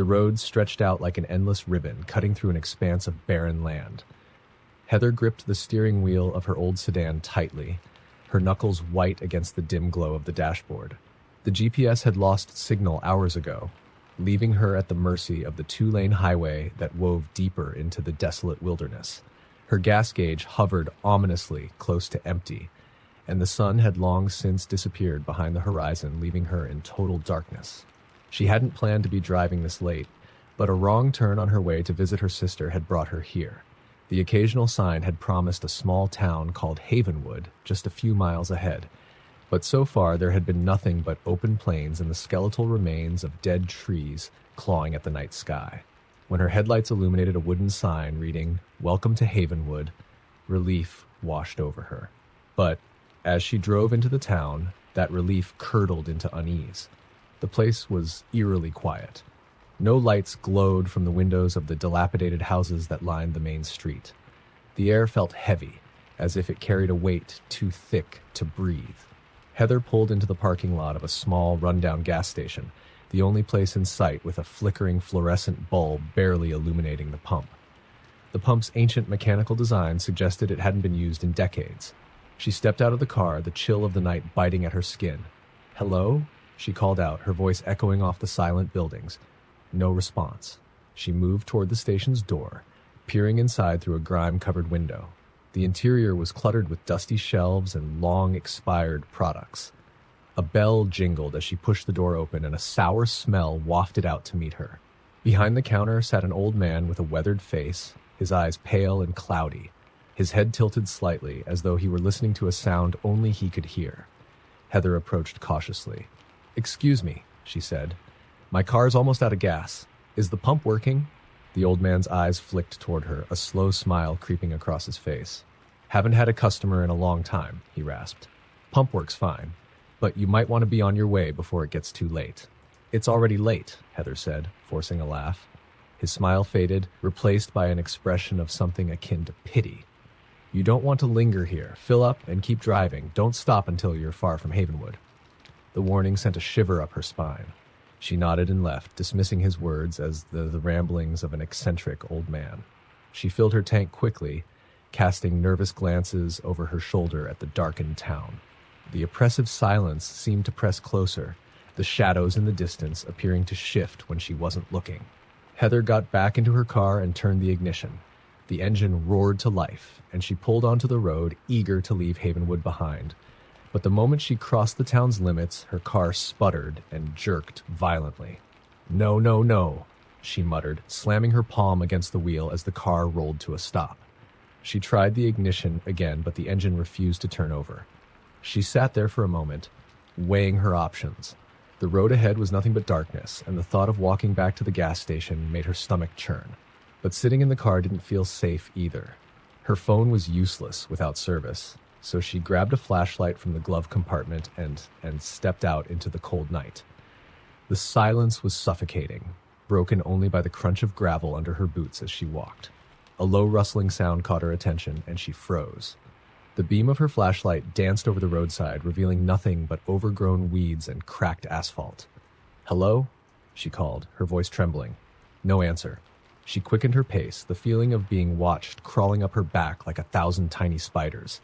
The road stretched out like an endless ribbon, cutting through an expanse of barren land. Heather gripped the steering wheel of her old sedan tightly, her knuckles white against the dim glow of the dashboard. The GPS had lost signal hours ago, leaving her at the mercy of the two-lane highway that wove deeper into the desolate wilderness. Her gas gauge hovered ominously close to empty, and the sun had long since disappeared behind the horizon, leaving her in total darkness. She hadn't planned to be driving this late, but a wrong turn on her way to visit her sister had brought her here. The occasional sign had promised a small town called Havenwood just a few miles ahead, but so far there had been nothing but open plains and the skeletal remains of dead trees clawing at the night sky. When her headlights illuminated a wooden sign reading, "Welcome to Havenwood," relief washed over her. But as she drove into the town, that relief curdled into unease. The place was eerily quiet. No lights glowed from the windows of the dilapidated houses that lined the main street. The air felt heavy, as if it carried a weight too thick to breathe. Heather pulled into the parking lot of a small, rundown gas station, the only place in sight with a flickering fluorescent bulb barely illuminating the pump. The pump's ancient mechanical design suggested it hadn't been used in decades. She stepped out of the car, the chill of the night biting at her skin. "Hello?" she called out, her voice echoing off the silent buildings. No response. She moved toward the station's door, peering inside through a grime-covered window. The interior was cluttered with dusty shelves and long-expired products. A bell jingled as she pushed the door open, and a sour smell wafted out to meet her. Behind the counter sat an old man with a weathered face, his eyes pale and cloudy, his head tilted slightly as though he were listening to a sound only he could hear. Heather approached cautiously. "Excuse me," she said. "My car's almost out of gas. Is the pump working?" The old man's eyes flicked toward her, a slow smile creeping across his face. "Haven't had a customer in a long time," he rasped. "Pump works fine, but you might want to be on your way before it gets too late." "It's already late," Heather said, forcing a laugh. His smile faded, replaced by an expression of something akin to pity. "You don't want to linger here. Fill up and keep driving. Don't stop until you're far from Havenwood." The warning sent a shiver up her spine. She nodded and left, dismissing his words as the ramblings of an eccentric old man. She filled her tank quickly, casting nervous glances over her shoulder at the darkened town. The oppressive silence seemed to press closer, the shadows in the distance appearing to shift when she wasn't looking. Heather got back into her car and turned the ignition. The engine roared to life, and she pulled onto the road, eager to leave Havenwood behind. But the moment she crossed the town's limits, her car sputtered and jerked violently. "No, no, no," she muttered, slamming her palm against the wheel as the car rolled to a stop. She tried the ignition again, but the engine refused to turn over. She sat there for a moment, weighing her options. The road ahead was nothing but darkness, and the thought of walking back to the gas station made her stomach churn. But sitting in the car didn't feel safe either. Her phone was useless without service, so she grabbed a flashlight from the glove compartment and stepped out into the cold night. The silence was suffocating, broken only by the crunch of gravel under her boots as she walked. A low rustling sound caught her attention, and she froze. The beam of her flashlight danced over the roadside, revealing nothing but overgrown weeds and cracked asphalt. "Hello?" she called, her voice trembling. No answer. She quickened her pace, the feeling of being watched crawling up her back like 1,000 tiny spiders.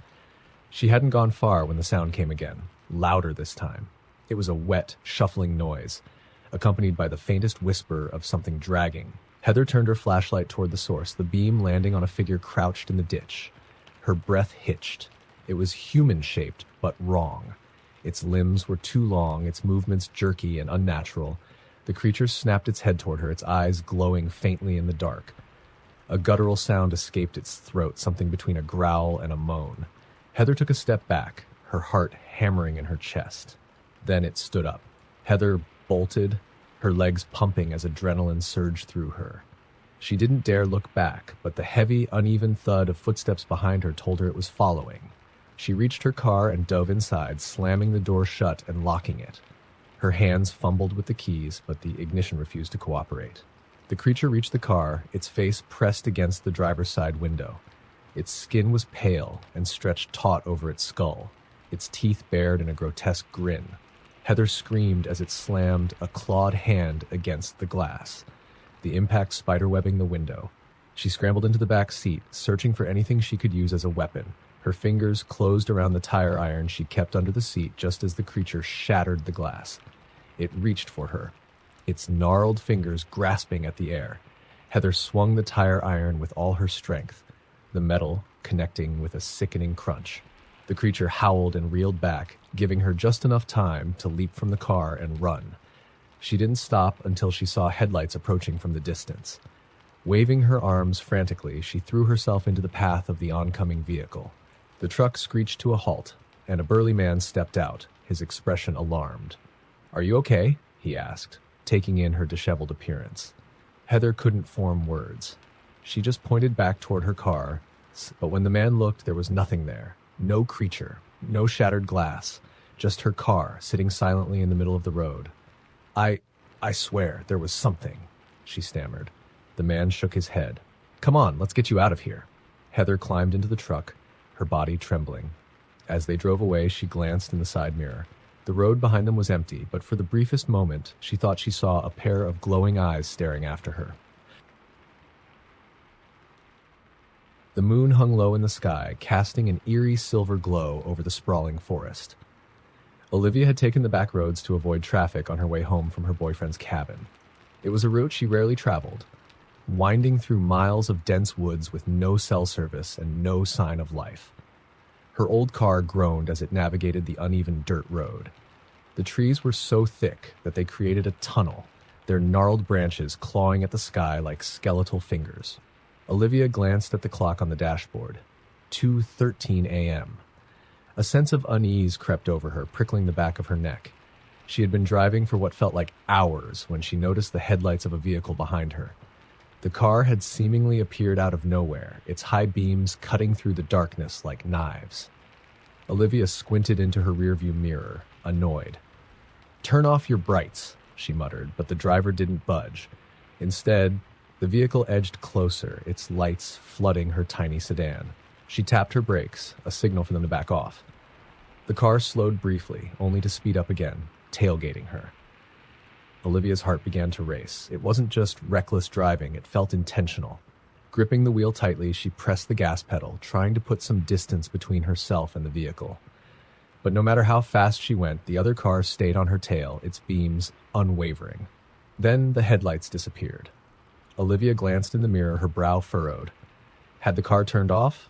She hadn't gone far when the sound came again, louder this time. It was a wet, shuffling noise, accompanied by the faintest whisper of something dragging. Heather turned her flashlight toward the source, the beam landing on a figure crouched in the ditch. Her breath hitched. It was human-shaped, but wrong. Its limbs were too long, its movements jerky and unnatural. The creature snapped its head toward her, its eyes glowing faintly in the dark. A guttural sound escaped its throat, something between a growl and a moan. Heather took a step back, her heart hammering in her chest. Then it stood up. Heather bolted, her legs pumping as adrenaline surged through her. She didn't dare look back, but the heavy, uneven thud of footsteps behind her told her it was following. She reached her car and dove inside, slamming the door shut and locking it. Her hands fumbled with the keys, but the ignition refused to cooperate. The creature reached the car, its face pressed against the driver's side window. Its skin was pale and stretched taut over its skull, its teeth bared in a grotesque grin. Heather screamed as it slammed a clawed hand against the glass. the impact spiderwebbing the window. She scrambled into the back seat, searching for anything she could use as a weapon. Her fingers closed around the tire iron she kept under the seat just as the creature shattered the glass. It reached for her, its gnarled fingers grasping at the air. Heather swung the tire iron with all her strength, the metal connecting with a sickening crunch. The creature howled and reeled back, giving her just enough time to leap from the car and run. She didn't stop until she saw headlights approaching from the distance. Waving her arms frantically, she threw herself into the path of the oncoming vehicle. The truck screeched to a halt, and a burly man stepped out, his expression alarmed. "Are you okay?" he asked, taking in her disheveled appearance. Heather couldn't form words. She just pointed back toward her car, but when the man looked, there was nothing there. No creature, no shattered glass, just her car sitting silently in the middle of the road. I swear there was something," she stammered. The man shook his head. "Come on, let's get you out of here." Heather climbed into the truck, her body trembling. As they drove away, she glanced in the side mirror. The road behind them was empty, but for the briefest moment, she thought she saw a pair of glowing eyes staring after her. The moon hung low in the sky, casting an eerie silver glow over the sprawling forest. Olivia had taken the back roads to avoid traffic on her way home from her boyfriend's cabin. It was a route she rarely traveled, winding through miles of dense woods with no cell service and no sign of life. Her old car groaned as it navigated the uneven dirt road. The trees were so thick that they created a tunnel, their gnarled branches clawing at the sky like skeletal fingers. Olivia glanced at the clock on the dashboard. 2:13 a.m. A sense of unease crept over her, prickling the back of her neck. She had been driving for what felt like hours when she noticed the headlights of a vehicle behind her. The car had seemingly appeared out of nowhere, its high beams cutting through the darkness like knives. Olivia squinted into her rearview mirror, annoyed. "Turn off your brights," she muttered, but the driver didn't budge. Instead, the vehicle edged closer, its lights flooding her tiny sedan. She tapped her brakes, a signal for them to back off. The car slowed briefly, only to speed up again, tailgating her. Olivia's heart began to race. It wasn't just reckless driving, it felt intentional. Gripping the wheel tightly, she pressed the gas pedal, trying to put some distance between herself and the vehicle. But no matter how fast she went, the other car stayed on her tail, its beams unwavering. Then the headlights disappeared. Olivia glanced in the mirror, her brow furrowed. Had the car turned off?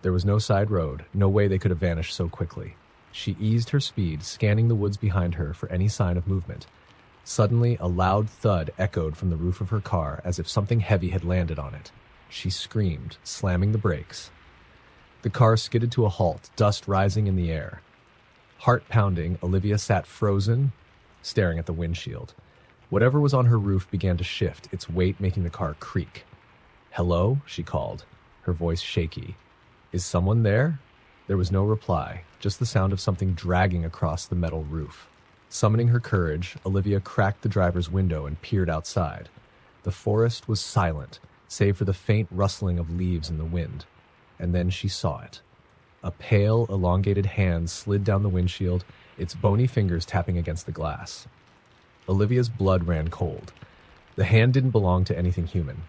There was no side road, no way they could have vanished so quickly. She eased her speed, scanning the woods behind her for any sign of movement. Suddenly, a loud thud echoed from the roof of her car as if something heavy had landed on it. She screamed, slamming the brakes. The car skidded to a halt, dust rising in the air. Heart pounding, Olivia sat frozen, staring at the windshield. Whatever was on her roof began to shift, its weight making the car creak. "Hello?" she called, her voice shaky. "Is someone there?" There was no reply, just the sound of something dragging across the metal roof. Summoning her courage, Olivia cracked the driver's window and peered outside. The forest was silent, save for the faint rustling of leaves in the wind. And then she saw it. A pale, elongated hand slid down the windshield, its bony fingers tapping against the glass. Olivia's blood ran cold. The hand didn't belong to anything human.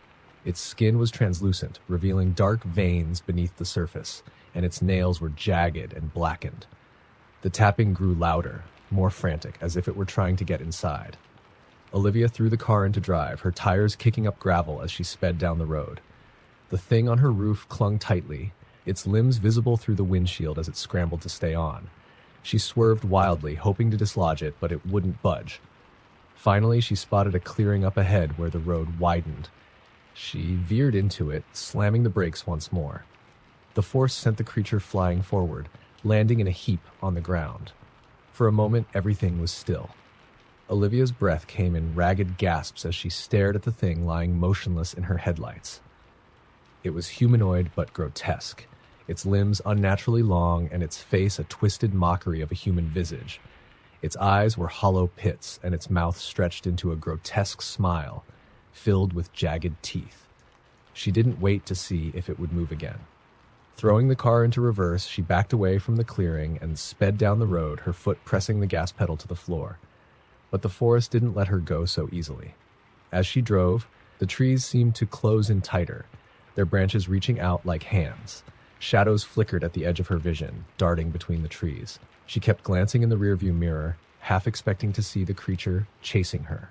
Its skin was translucent, revealing dark veins beneath the surface, and its nails were jagged and blackened. The tapping grew louder, more frantic, as if it were trying to get inside. Olivia threw the car into drive, her tires kicking up gravel as she sped down the road. The thing on her roof clung tightly, its limbs visible through the windshield as it scrambled to stay on. She swerved wildly, hoping to dislodge it, but it wouldn't budge. Finally, she spotted a clearing up ahead where the road widened. She veered into it, slamming the brakes once more. The force sent the creature flying forward, landing in a heap on the ground. For a moment, everything was still. Olivia's breath came in ragged gasps as she stared at the thing lying motionless in her headlights. It was humanoid but grotesque, its limbs unnaturally long and its face a twisted mockery of a human visage. Its eyes were hollow pits and its mouth stretched into a grotesque smile, filled with jagged teeth. She didn't wait to see if it would move again. Throwing the car into reverse, she backed away from the clearing and sped down the road, her foot pressing the gas pedal to the floor. But the forest didn't let her go so easily. As she drove, The trees seemed to close in tighter, their branches reaching out like hands. Shadows flickered at the edge of her vision, darting between the trees. She kept glancing in the rearview mirror, half expecting to see the creature chasing her.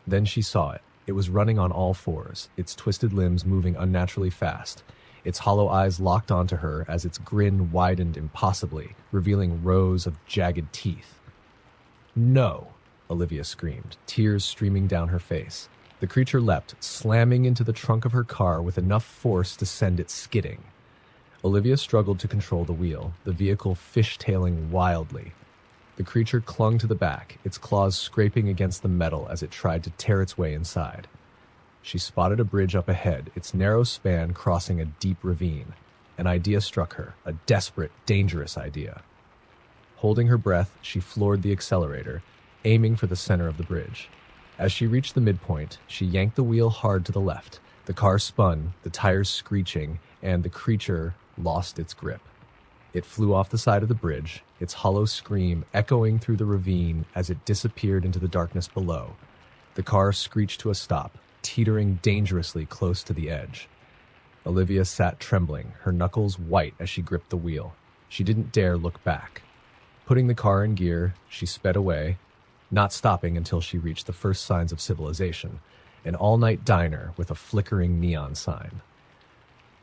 Then she saw it. It was running on all fours, its twisted limbs moving unnaturally fast, its hollow eyes locked onto her as its grin widened impossibly, revealing rows of jagged teeth. "No!" Olivia screamed, tears streaming down her face. The creature leapt, slamming into the trunk of her car with enough force to send it skidding. Olivia struggled to control the wheel, the vehicle fishtailing wildly. The creature clung to the back, its claws scraping against the metal as it tried to tear its way inside. She spotted a bridge up ahead, its narrow span crossing a deep ravine. An idea struck her, a desperate, dangerous idea. Holding her breath, she floored the accelerator, aiming for the center of the bridge. As she reached the midpoint, she yanked the wheel hard to the left. The car spun, the tires screeching, and the creature lost its grip. It flew off the side of the bridge, its hollow scream echoing through the ravine as it disappeared into the darkness below. The car screeched to a stop, teetering dangerously close to the edge. Olivia sat trembling, her knuckles white as she gripped the wheel. She didn't dare look back. Putting the car in gear, she sped away, not stopping until she reached the first signs of civilization, an all-night diner with a flickering neon sign.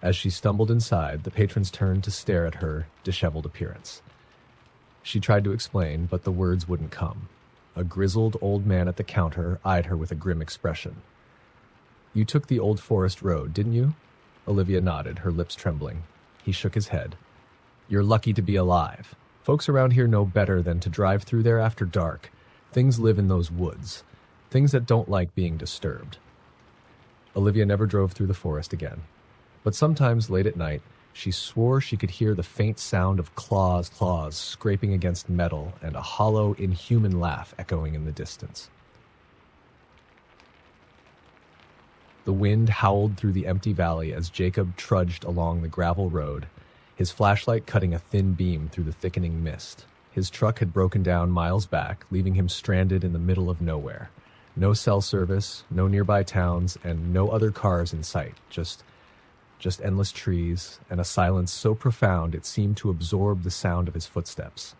As she stumbled inside, the patrons turned to stare at her disheveled appearance. She tried to explain, but the words wouldn't come. A grizzled old man at the counter eyed her with a grim expression. "You took the Old Forest Road, didn't you?" Olivia nodded, her lips trembling. He shook his head. "You're lucky to be alive. Folks around here know better than to drive through there after dark. Things live in those woods. Things that don't like being disturbed." Olivia never drove through the forest again. But sometimes, late at night, she swore she could hear the faint sound of claws scraping against metal and a hollow, inhuman laugh echoing in the distance. The wind howled through the empty valley as Jacob trudged along the gravel road, his flashlight cutting a thin beam through the thickening mist. His truck had broken down miles back, leaving him stranded in the middle of nowhere. No cell service, no nearby towns, and no other cars in sight, just endless trees and a silence so profound it seemed to absorb the sound of his footsteps.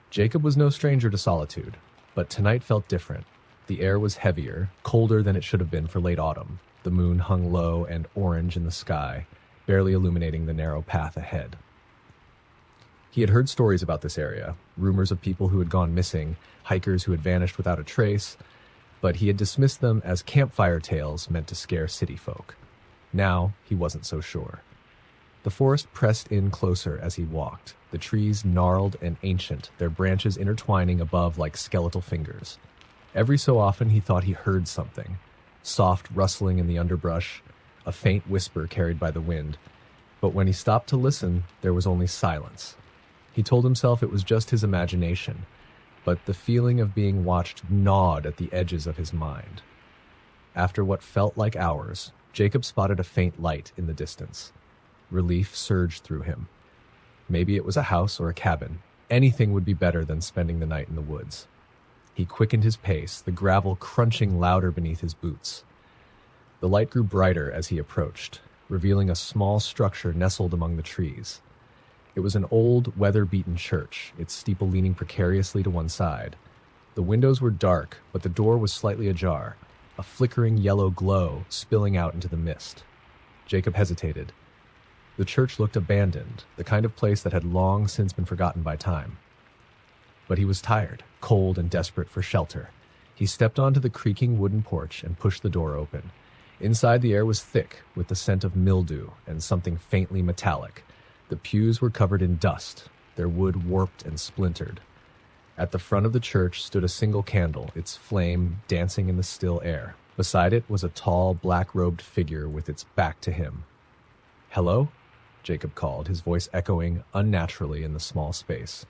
Jacob was no stranger to solitude, but tonight felt different. The air was heavier, colder than it should have been for late autumn. The moon hung low and orange in the sky, barely illuminating the narrow path ahead. He had heard stories about this area, rumors of people who had gone missing, hikers who had vanished without a trace, but he had dismissed them as campfire tales meant to scare city folk. Now, he wasn't so sure. The forest pressed in closer as he walked, the trees gnarled and ancient, their branches intertwining above like skeletal fingers. Every so often he thought he heard something, soft rustling in the underbrush, a faint whisper carried by the wind. But when he stopped to listen, there was only silence. He told himself it was just his imagination, but the feeling of being watched gnawed at the edges of his mind. After what felt like hours, Jacob spotted a faint light in the distance. Relief surged through him. Maybe it was a house or a cabin. Anything would be better than spending the night in the woods. He quickened his pace, the gravel crunching louder beneath his boots. The light grew brighter as he approached, revealing a small structure nestled among the trees. It was an old, weather-beaten church, its steeple leaning precariously to one side. The windows were dark, but the door was slightly ajar, a flickering yellow glow spilling out into the mist. Jacob hesitated. The church looked abandoned, the kind of place that had long since been forgotten by time. But he was tired, cold, and desperate for shelter. He stepped onto the creaking wooden porch and pushed the door open. Inside, the air was thick, with the scent of mildew and something faintly metallic. The pews were covered in dust, their wood warped and splintered. At the front of the church stood a single candle, its flame dancing in the still air. Beside it was a tall, black-robed figure with its back to him. "Hello?" Jacob called, his voice echoing unnaturally in the small space.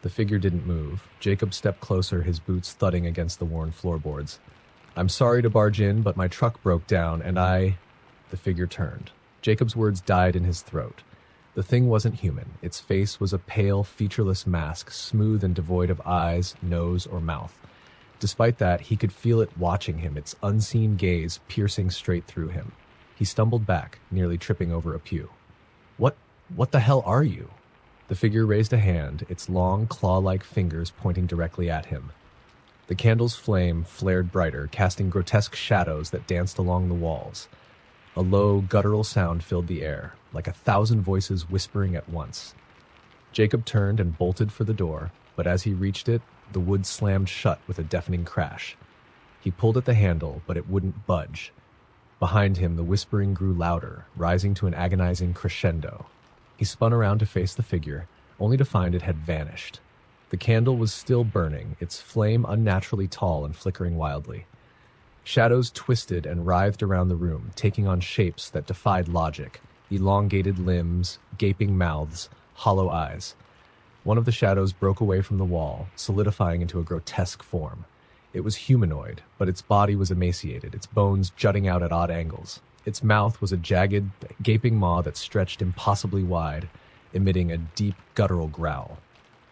The figure didn't move. Jacob stepped closer, his boots thudding against the worn floorboards. "I'm sorry to barge in, but my truck broke down, and The figure turned. Jacob's words died in his throat. The thing wasn't human. Its face was a pale, featureless mask, smooth and devoid of eyes, nose, or mouth. Despite that, he could feel it watching him, its unseen gaze piercing straight through him. He stumbled back, nearly tripping over a pew. What the hell are you? The figure raised a hand, its long, claw-like fingers pointing directly at him. The candle's flame flared brighter, casting grotesque shadows that danced along the walls. A low, guttural sound filled the air, like 1,000 voices whispering at once. Jacob turned and bolted for the door, but as he reached it, the wood slammed shut with a deafening crash. He pulled at the handle, but it wouldn't budge. Behind him, the whispering grew louder, rising to an agonizing crescendo. He spun around to face the figure, only to find it had vanished. The candle was still burning, its flame unnaturally tall and flickering wildly. Shadows twisted and writhed around the room, taking on shapes that defied logic, elongated limbs, gaping mouths, hollow eyes. One of the shadows broke away from the wall, solidifying into a grotesque form. It was humanoid, but its body was emaciated, its bones jutting out at odd angles. Its mouth was a jagged, gaping maw that stretched impossibly wide, emitting a deep, guttural growl.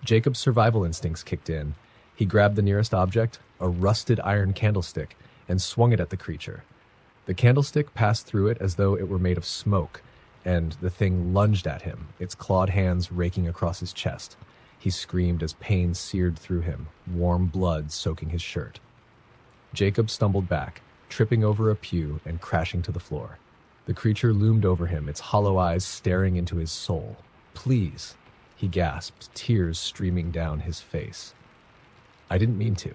Jacob's survival instincts kicked in. He grabbed the nearest object, a rusted iron candlestick, and swung it at the creature. The candlestick passed through it as though it were made of smoke, and the thing lunged at him, its clawed hands raking across his chest. He screamed as pain seared through him, warm blood soaking his shirt. Jacob stumbled back, tripping over a pew and crashing to the floor. The creature loomed over him, its hollow eyes staring into his soul. "Please," he gasped, tears streaming down his face. "I didn't mean to."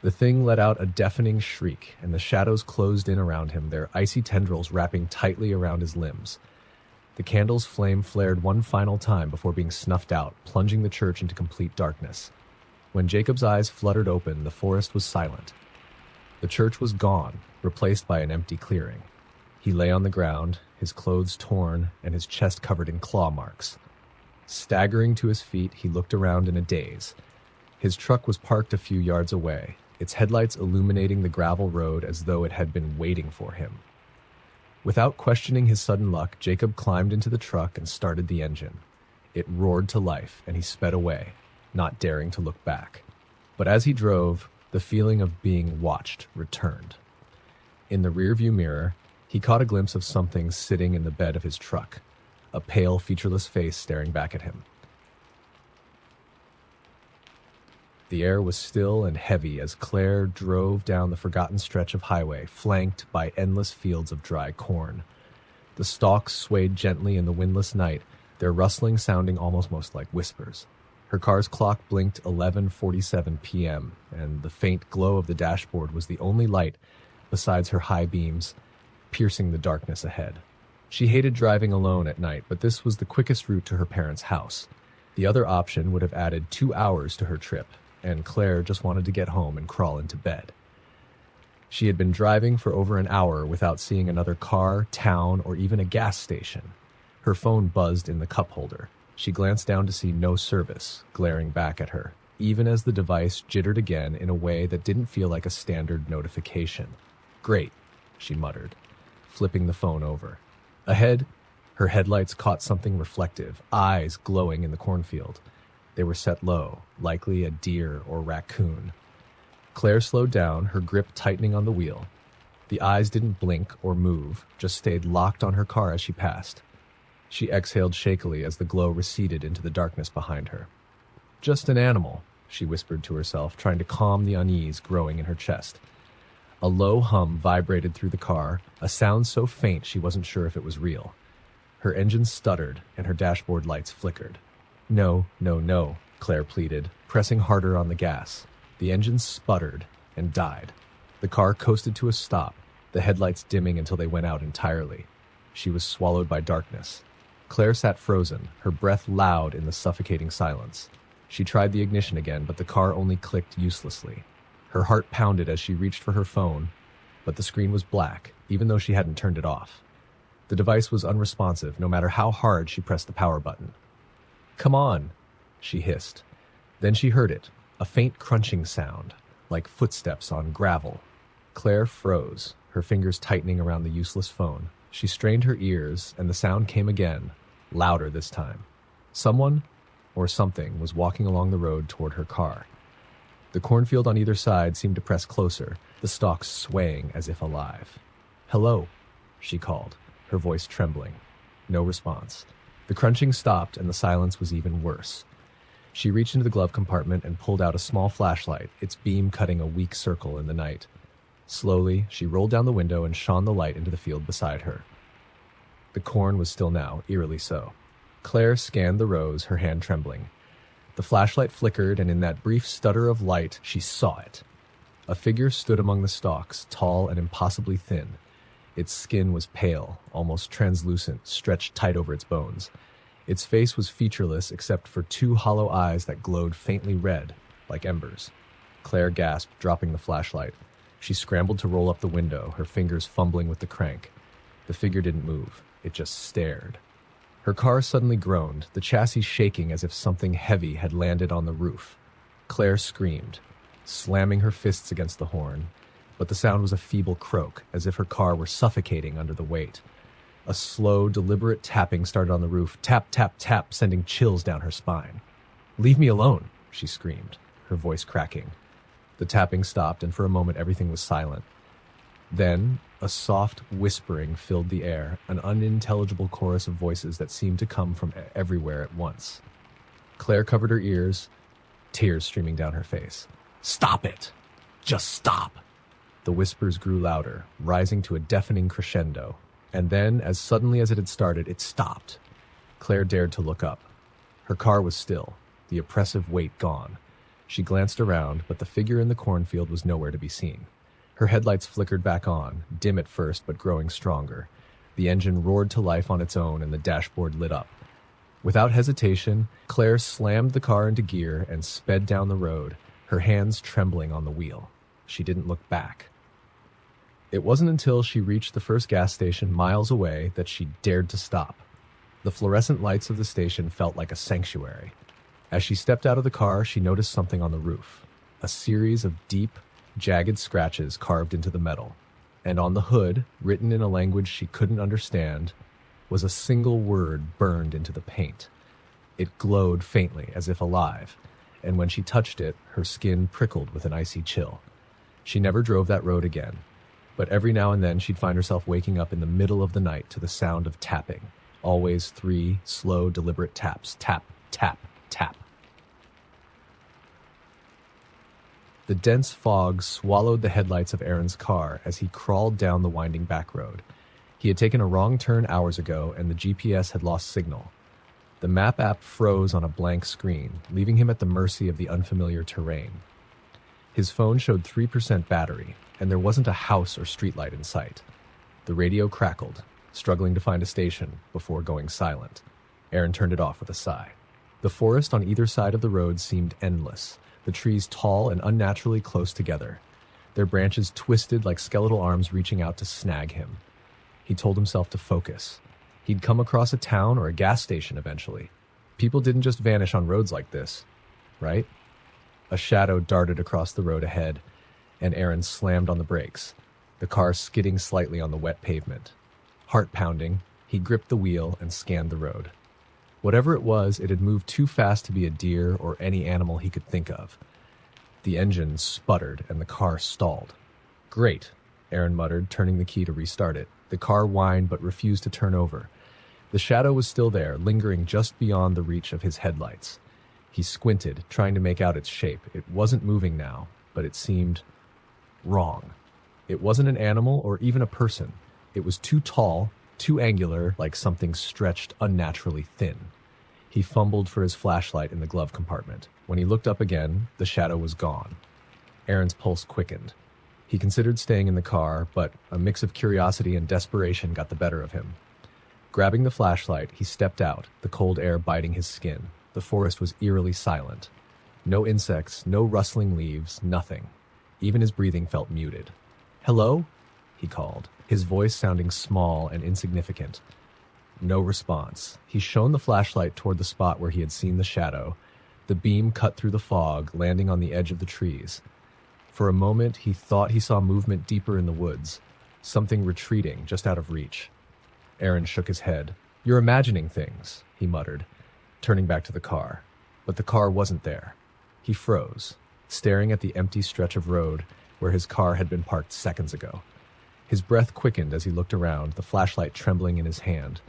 The thing let out a deafening shriek, and the shadows closed in around him, their icy tendrils wrapping tightly around his limbs. The candle's flame flared one final time before being snuffed out, plunging the church into complete darkness. When Jacob's eyes fluttered open, the forest was silent. The church was gone, replaced by an empty clearing. He lay on the ground, his clothes torn and his chest covered in claw marks. Staggering to his feet, he looked around in a daze. His truck was parked a few yards away, its headlights illuminating the gravel road as though it had been waiting for him. Without questioning his sudden luck, Jacob climbed into the truck and started the engine. It roared to life, and he sped away, not daring to look back. But as he drove, the feeling of being watched returned. In the rearview mirror, he caught a glimpse of something sitting in the bed of his truck, a pale, featureless face staring back at him. The air was still and heavy as Claire drove down the forgotten stretch of highway, flanked by endless fields of dry corn. The stalks swayed gently in the windless night, their rustling sounding almost like whispers. Her car's clock blinked 11:47 p.m., and the faint glow of the dashboard was the only light, besides her high beams, piercing the darkness ahead. She hated driving alone at night, but this was the quickest route to her parents' house. The other option would have added 2 hours to her trip, and Claire just wanted to get home and crawl into bed. She had been driving for over an hour without seeing another car, town, or even a gas station. Her phone buzzed in the cup holder. She glanced down to see no service, glaring back at her, even as the device jittered again in a way that didn't feel like a standard notification. "Great," she muttered, flipping the phone over. Ahead, her headlights caught something reflective, eyes glowing in the cornfield. They were set low, likely a deer or raccoon. Claire slowed down, her grip tightening on the wheel. The eyes didn't blink or move, just stayed locked on her car as she passed. She exhaled shakily as the glow receded into the darkness behind her. "Just an animal," she whispered to herself, trying to calm the unease growing in her chest. A low hum vibrated through the car, a sound so faint she wasn't sure if it was real. Her engine stuttered, and her dashboard lights flickered. "No, no, no," Claire pleaded, pressing harder on the gas. The engine sputtered and died. The car coasted to a stop, the headlights dimming until they went out entirely. She was swallowed by darkness. Claire sat frozen, her breath loud in the suffocating silence. She tried the ignition again, but the car only clicked uselessly. Her heart pounded as she reached for her phone, but the screen was black, even though she hadn't turned it off. The device was unresponsive, no matter how hard she pressed the power button. "Come on," she hissed. Then she heard it, a faint crunching sound, like footsteps on gravel. Claire froze, her fingers tightening around the useless phone. She strained her ears, and the sound came again, louder this time. Someone, or something, was walking along the road toward her car. The cornfield on either side seemed to press closer, the stalks swaying as if alive. "Hello," she called, her voice trembling. No response. The crunching stopped, and the silence was even worse. She reached into the glove compartment and pulled out a small flashlight, its beam cutting a weak circle in the night. Slowly, she rolled down the window and shone the light into the field beside her. The corn was still now, eerily so. Claire scanned the rows, her hand trembling. The flashlight flickered, and in that brief stutter of light, she saw it. A figure stood among the stalks, tall and impossibly thin. Its skin was pale, almost translucent, stretched tight over its bones. Its face was featureless except for two hollow eyes that glowed faintly red, like embers. Claire gasped, dropping the flashlight. She scrambled to roll up the window, her fingers fumbling with the crank. The figure didn't move. It just stared. Her car suddenly groaned, the chassis shaking as if something heavy had landed on the roof. Claire screamed, slamming her fists against the horn, but the sound was a feeble croak, as if her car were suffocating under the weight. A slow, deliberate tapping started on the roof, tap, tap, tap, sending chills down her spine. "Leave me alone," she screamed, her voice cracking. The tapping stopped, and for a moment everything was silent. Then, a soft whispering filled the air, an unintelligible chorus of voices that seemed to come from everywhere at once. Claire covered her ears, tears streaming down her face. "Stop it! Just stop!" The whispers grew louder, rising to a deafening crescendo, and then, as suddenly as it had started, it stopped. Claire dared to look up. Her car was still, the oppressive weight gone. She glanced around, but the figure in the cornfield was nowhere to be seen. Her headlights flickered back on, dim at first but growing stronger. The engine roared to life on its own, and the dashboard lit up. Without hesitation, Claire slammed the car into gear and sped down the road, her hands trembling on the wheel. She didn't look back. It wasn't until she reached the first gas station miles away that she dared to stop. The fluorescent lights of the station felt like a sanctuary. As she stepped out of the car, she noticed something on the roof. A series of deep, jagged scratches carved into the metal. And on the hood, written in a language she couldn't understand, was a single word burned into the paint. It glowed faintly, as if alive, and when she touched it, her skin prickled with an icy chill. She never drove that road again, but every now and then she'd find herself waking up in the middle of the night to the sound of tapping. Always 3 slow, deliberate taps. Tap, tap, tap. The dense fog swallowed the headlights of Aaron's car as he crawled down the winding back road. He had taken a wrong turn hours ago, and the GPS had lost signal. The map app froze on a blank screen, leaving him at the mercy of the unfamiliar terrain. His phone showed 3% battery, and there wasn't a house or streetlight in sight. The radio crackled, struggling to find a station before going silent. Aaron turned it off with a sigh. The forest on either side of the road seemed endless, the trees tall and unnaturally close together, their branches twisted like skeletal arms reaching out to snag him. He told himself to focus. He'd come across a town or a gas station eventually. People didn't just vanish on roads like this, right? A shadow darted across the road ahead, and Aaron slammed on the brakes, the car skidding slightly on the wet pavement. Heart pounding, he gripped the wheel and scanned the road. Whatever it was, it had moved too fast to be a deer or any animal he could think of. The engine sputtered and the car stalled. "Great," Aaron muttered, turning the key to restart it. The car whined but refused to turn over. The shadow was still there, lingering just beyond the reach of his headlights. He squinted, trying to make out its shape. It wasn't moving now, but it seemed wrong. It wasn't an animal or even a person. It was too tall, too angular, like something stretched unnaturally thin. He fumbled for his flashlight in the glove compartment. When he looked up again, the shadow was gone. Aaron's pulse quickened. He considered staying in the car, but a mix of curiosity and desperation got the better of him. Grabbing the flashlight, he stepped out, the cold air biting his skin. The forest was eerily silent. No insects, no rustling leaves, nothing. Even his breathing felt muted. "Hello?" he called, his voice sounding small and insignificant. No response. He shone the flashlight toward the spot where he had seen the shadow. The beam cut through the fog, landing on the edge of the trees. For a moment, he thought he saw movement deeper in the woods, something retreating just out of reach. Aaron shook his head. "You're imagining things," he muttered, turning back to the car. But the car wasn't there. He froze. staring at the empty stretch of road where his car had been parked seconds ago. His breath quickened as he looked around, the flashlight trembling in his hand.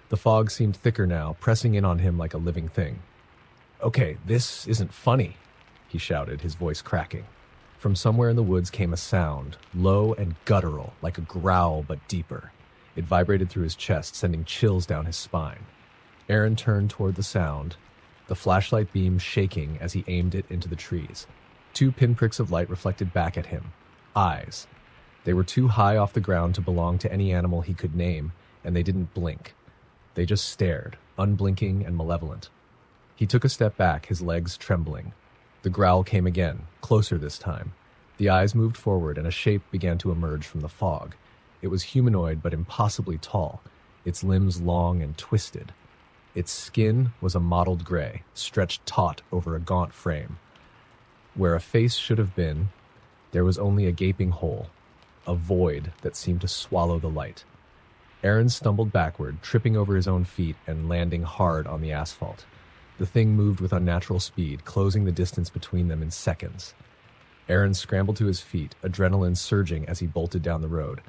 The fog seemed thicker now, pressing in on him like a living thing. "Okay, this isn't funny," he shouted, his voice cracking. From somewhere in the woods came a sound, low and guttural, like a growl but deeper. It vibrated through his chest, sending chills down his spine. Aaron turned toward the sound, the flashlight beam shaking as he aimed it into the trees. 2 pinpricks of light reflected back at him. Eyes. They were too high off the ground to belong to any animal he could name, and they didn't blink. They just stared, unblinking and malevolent. He took a step back, his legs trembling. The growl came again, closer this time. The eyes moved forward, and a shape began to emerge from the fog. It was humanoid but impossibly tall, its limbs long and twisted. Its skin was a mottled gray, stretched taut over a gaunt frame. Where a face should have been, there was only a gaping hole, a void that seemed to swallow the light. Aaron stumbled backward, tripping over his own feet and landing hard on the asphalt. The thing moved with unnatural speed, closing the distance between them in seconds. Aaron scrambled to his feet, adrenaline surging as he bolted down the road.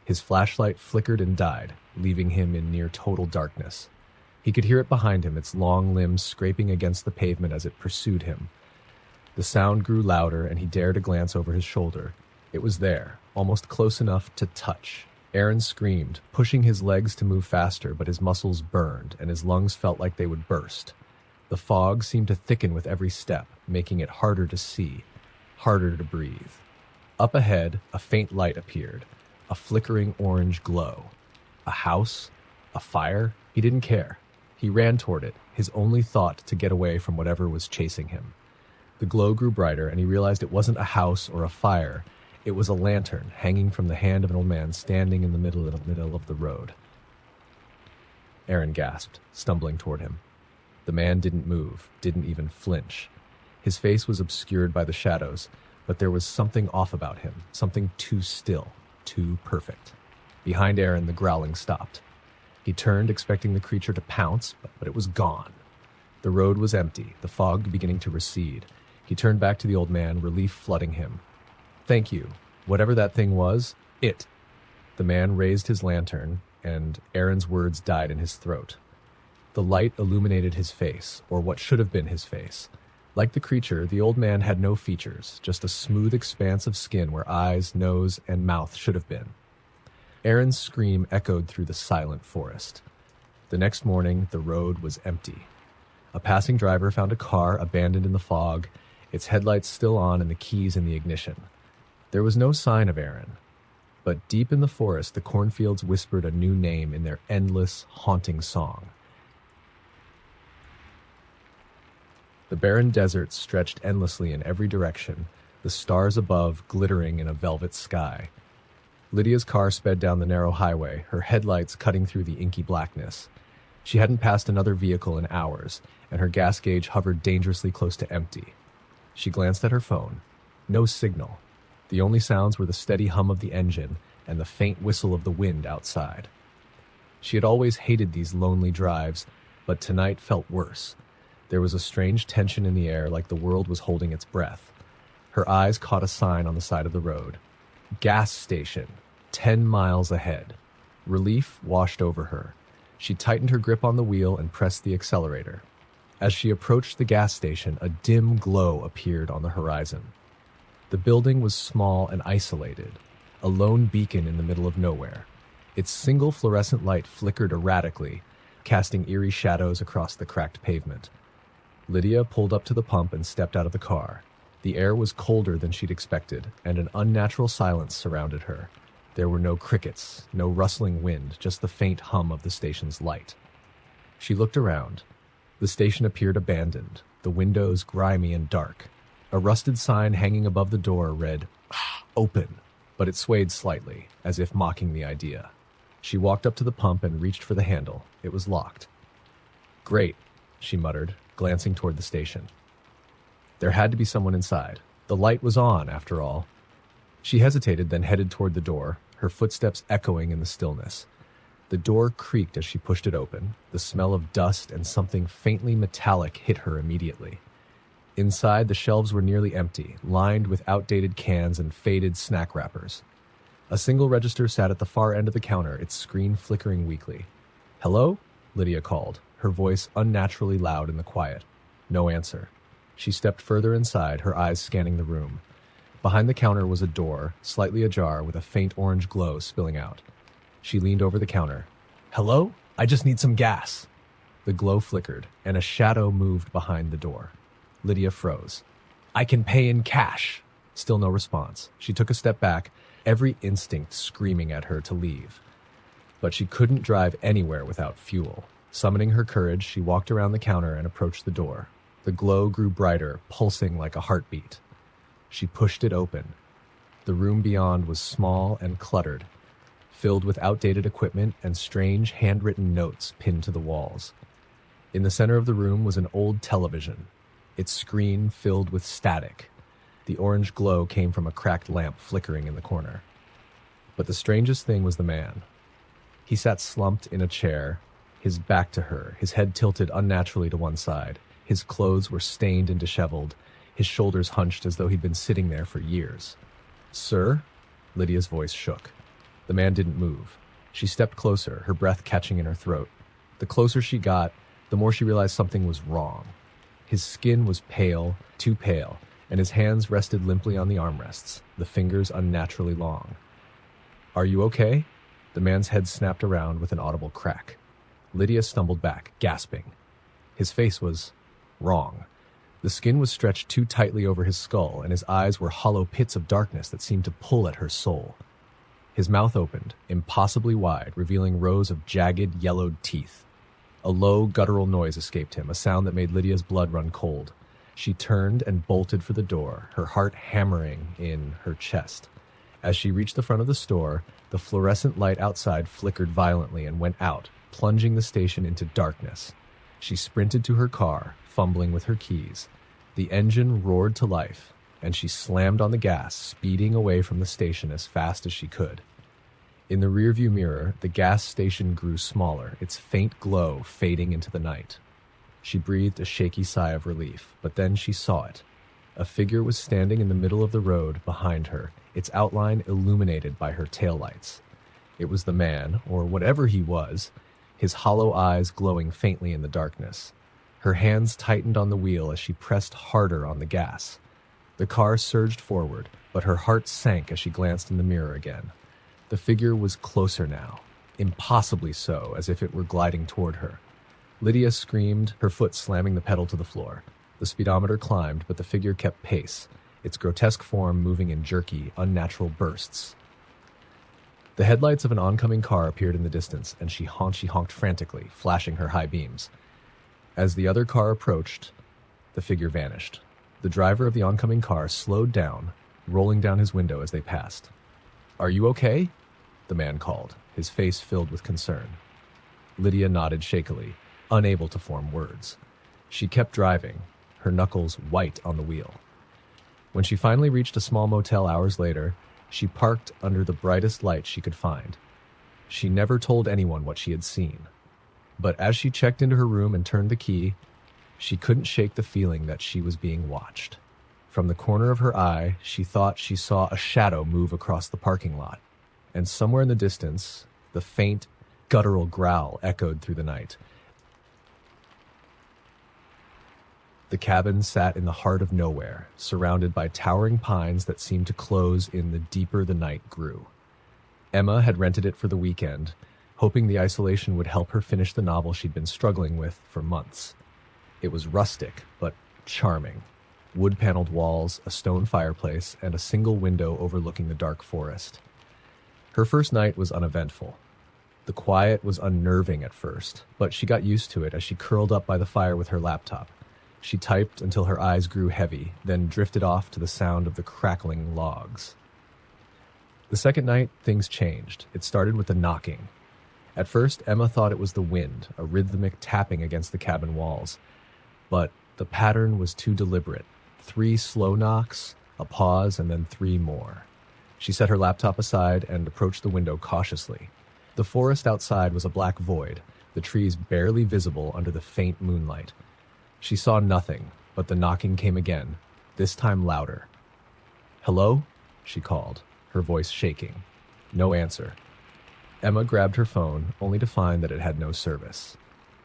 His flashlight flickered and died, leaving him in near total darkness. He could hear it behind him, its long limbs scraping against the pavement as it pursued him. The sound grew louder, and he dared a glance over his shoulder. It was there, almost close enough to touch. Aaron screamed, pushing his legs to move faster, but his muscles burned, and his lungs felt like they would burst. The fog seemed to thicken with every step, making it harder to see, harder to breathe. Up ahead, a faint light appeared, a flickering orange glow. A house? A fire? He didn't care. He ran toward it, his only thought to get away from whatever was chasing him. The glow grew brighter, and he realized it wasn't a house or a fire. It was a lantern hanging from the hand of an old man standing in the middle of the road. Aaron gasped, stumbling toward him. The man didn't move, didn't even flinch. His face was obscured by the shadows, but there was something off about him, something too still, too perfect. Behind Aaron, the growling stopped. He turned, expecting the creature to pounce, but it was gone. The road was empty, the fog beginning to recede. He turned back to the old man, relief flooding him. "Thank you. Whatever that thing was, it." The man raised his lantern, and Aaron's words died in his throat. The light illuminated his face, or what should have been his face. Like the creature, the old man had no features, just a smooth expanse of skin where eyes, nose, and mouth should have been. Aaron's scream echoed through the silent forest. The next morning, the road was empty. A passing driver found a car abandoned in the fog, its headlights still on and the keys in the ignition. There was no sign of Aaron, but deep in the forest, the cornfields whispered a new name in their endless, haunting song. The barren desert stretched endlessly in every direction, the stars above glittering in a velvet sky. Lydia's car sped down the narrow highway, her headlights cutting through the inky blackness. She hadn't passed another vehicle in hours, and her gas gauge hovered dangerously close to empty. She glanced at her phone. No signal. The only sounds were the steady hum of the engine and the faint whistle of the wind outside. She had always hated these lonely drives, but tonight felt worse. There was a strange tension in the air, like the world was holding its breath. Her eyes caught a sign on the side of the road. Gas station, 10 miles ahead. Relief washed over her. She tightened her grip on the wheel and pressed the accelerator. As she approached the gas station, a dim glow appeared on the horizon. The building was small and isolated, a lone beacon in the middle of nowhere. Its single fluorescent light flickered erratically, casting eerie shadows across the cracked pavement. Lydia pulled up to the pump and stepped out of the car. The air was colder than she'd expected, and an unnatural silence surrounded her. There were no crickets, no rustling wind, just the faint hum of the station's light. She looked around. The station appeared abandoned, the windows grimy and dark. A rusted sign hanging above the door read, "Open," but it swayed slightly, as if mocking the idea. She walked up to the pump and reached for the handle. It was locked. "Great," she muttered, glancing toward the station. There had to be someone inside. The light was on, after all. She hesitated, then headed toward the door, her footsteps echoing in the stillness. The door creaked as she pushed it open. The smell of dust and something faintly metallic hit her immediately. Inside, the shelves were nearly empty, lined with outdated cans and faded snack wrappers. A single register sat at the far end of the counter, its screen flickering weakly. "Hello?" Lydia called, her voice unnaturally loud in the quiet. No answer. She stepped further inside, her eyes scanning the room. Behind the counter was a door, slightly ajar, with a faint orange glow spilling out. She leaned over the counter. "Hello? I just need some gas." The glow flickered, and a shadow moved behind the door. Lydia froze. "I can pay in cash." Still no response. She took a step back, every instinct screaming at her to leave. But she couldn't drive anywhere without fuel. Summoning her courage, she walked around the counter and approached the door. The glow grew brighter, pulsing like a heartbeat. She pushed it open. The room beyond was small and cluttered, filled with outdated equipment and strange handwritten notes pinned to the walls. In the center of the room was an old television, its screen filled with static. The orange glow came from a cracked lamp flickering in the corner. But the strangest thing was the man. He sat slumped in a chair, his back to her, his head tilted unnaturally to one side. His clothes were stained and disheveled, his shoulders hunched as though he'd been sitting there for years. "Sir?" Lydia's voice shook. The man didn't move. She stepped closer, her breath catching in her throat. The closer she got, the more she realized something was wrong. His skin was pale, too pale, and his hands rested limply on the armrests, the fingers unnaturally long. "Are you okay?" The man's head snapped around with an audible crack. Lydia stumbled back, gasping. His face was wrong. The skin was stretched too tightly over his skull, and his eyes were hollow pits of darkness that seemed to pull at her soul. His mouth opened, impossibly wide, revealing rows of jagged, yellowed teeth. A low, guttural noise escaped him, a sound that made Lydia's blood run cold. She turned and bolted for the door, her heart hammering in her chest. As she reached the front of the store, the fluorescent light outside flickered violently and went out, plunging the station into darkness. She sprinted to her car, fumbling with her keys. The engine roared to life, and she slammed on the gas, speeding away from the station as fast as she could. In the rearview mirror, the gas station grew smaller, its faint glow fading into the night. She breathed a shaky sigh of relief, but then she saw it. A figure was standing in the middle of the road behind her, its outline illuminated by her taillights. It was the man, or whatever he was, his hollow eyes glowing faintly in the darkness. Her hands tightened on the wheel as she pressed harder on the gas. The car surged forward, but her heart sank as she glanced in the mirror again. The figure was closer now, impossibly so, as if it were gliding toward her. Lydia screamed, her foot slamming the pedal to the floor. The speedometer climbed, but the figure kept pace, its grotesque form moving in jerky, unnatural bursts. The headlights of an oncoming car appeared in the distance, and she honked frantically, flashing her high beams. As the other car approached, the figure vanished. The driver of the oncoming car slowed down, rolling down his window as they passed. "Are you okay?" the man called, his face filled with concern. Lydia nodded shakily, unable to form words. She kept driving, her knuckles white on the wheel. When she finally reached a small motel hours later, she parked under the brightest light she could find. She never told anyone what she had seen. But as she checked into her room and turned the key, she couldn't shake the feeling that she was being watched. From the corner of her eye, she thought she saw a shadow move across the parking lot. And somewhere in the distance, the faint, guttural growl echoed through the night. The cabin sat in the heart of nowhere, surrounded by towering pines that seemed to close in the deeper the night grew. Emma had rented it for the weekend, hoping the isolation would help her finish the novel she'd been struggling with for months. It was rustic, but charming. Wood-paneled walls, a stone fireplace, and a single window overlooking the dark forest. Her first night was uneventful. The quiet was unnerving at first, but she got used to it as she curled up by the fire with her laptop. She typed until her eyes grew heavy, then drifted off to the sound of the crackling logs. The second night, things changed. It started with a knocking. At first, Emma thought it was the wind, a rhythmic tapping against the cabin walls. But the pattern was too deliberate. 3 slow knocks, a pause, and then 3 more. She set her laptop aside and approached the window cautiously. The forest outside was a black void, the trees barely visible under the faint moonlight. She saw nothing, But the knocking came again, this time louder. "Hello?" she called, her voice shaking. No answer. Emma grabbed her phone, only to find that it had no service.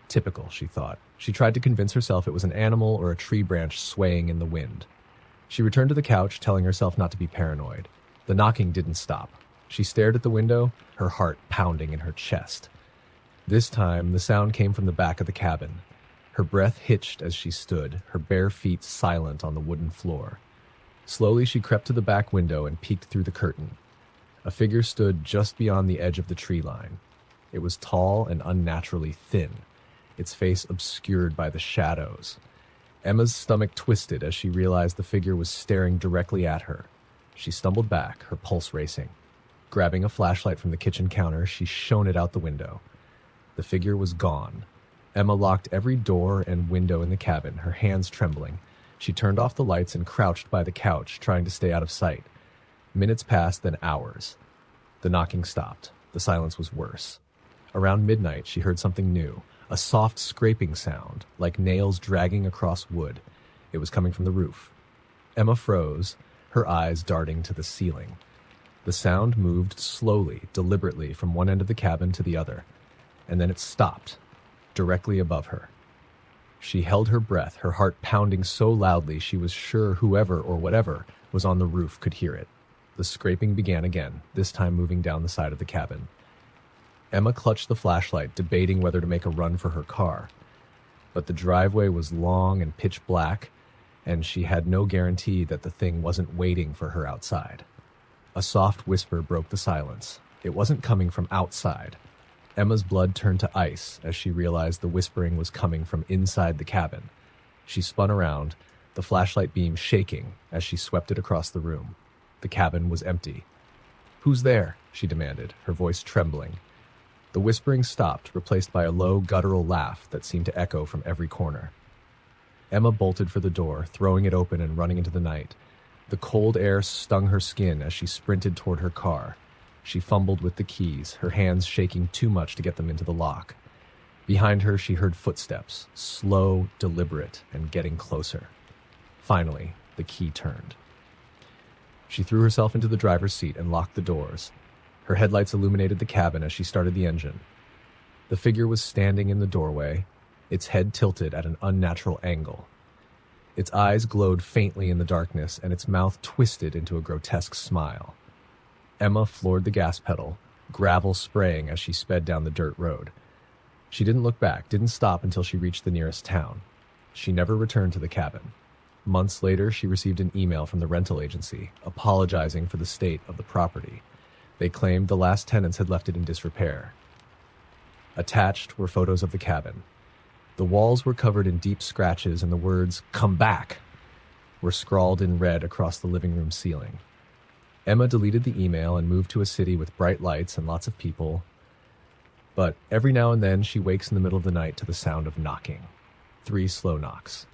Typical, she thought. She tried to convince herself it was an animal or a tree branch swaying in the wind. She returned to the couch, telling herself not to be paranoid. The knocking didn't stop. She stared at the window, her heart pounding in her chest. This time, the sound came from the back of the cabin. Her breath hitched as she stood, her bare feet silent on the wooden floor. Slowly, she crept to the back window and peeked through the curtain. A figure stood just beyond the edge of the tree line. It was tall and unnaturally thin, its face obscured by the shadows. Emma's stomach twisted as she realized the figure was staring directly at her. She stumbled back, her pulse racing. Grabbing a flashlight from the kitchen counter, she shone it out the window. The figure was gone. Emma locked every door and window in the cabin, her hands trembling. She turned off the lights and crouched by the couch, trying to stay out of sight. Minutes passed, then hours. The knocking stopped. The silence was worse. Around midnight, she heard something new, a soft scraping sound, like nails dragging across wood. It was coming from the roof. Emma froze, her eyes darting to the ceiling. The sound moved slowly, deliberately, from one end of the cabin to the other, and then it stopped, directly above her. She held her breath, her heart pounding so loudly she was sure whoever or whatever was on the roof could hear it. The scraping began again, this time moving down the side of the cabin. Emma clutched the flashlight, debating whether to make a run for her car. But the driveway was long and pitch black, and she had no guarantee that the thing wasn't waiting for her outside. A soft whisper broke the silence. It wasn't coming from outside. Emma's blood turned to ice as she realized the whispering was coming from inside the cabin. She spun around, the flashlight beam shaking as she swept it across the room. The cabin was empty. "Who's there?" she demanded, her voice trembling. The whispering stopped, replaced by a low, guttural laugh that seemed to echo from every corner. Emma bolted for the door, throwing it open and running into the night. The cold air stung her skin as she sprinted toward her car. She fumbled with the keys, her hands shaking too much to get them into the lock. Behind her, she heard footsteps, slow, deliberate, and getting closer. Finally, the key turned. She threw herself into the driver's seat and locked the doors. Her headlights illuminated the cabin as she started the engine. The figure was standing in the doorway, its head tilted at an unnatural angle. Its eyes glowed faintly in the darkness, and its mouth twisted into a grotesque smile. Emma floored the gas pedal, gravel spraying as she sped down the dirt road. She didn't look back, didn't stop until she reached the nearest town. She never returned to the cabin. Months later, she received an email from the rental agency, apologizing for the state of the property. They claimed the last tenants had left it in disrepair. Attached were photos of the cabin. The walls were covered in deep scratches, and the words, "Come back," were scrawled in red across the living room ceiling. Emma deleted the email and moved to a city with bright lights and lots of people. But every now and then she wakes in the middle of the night to the sound of knocking. 3 slow knocks.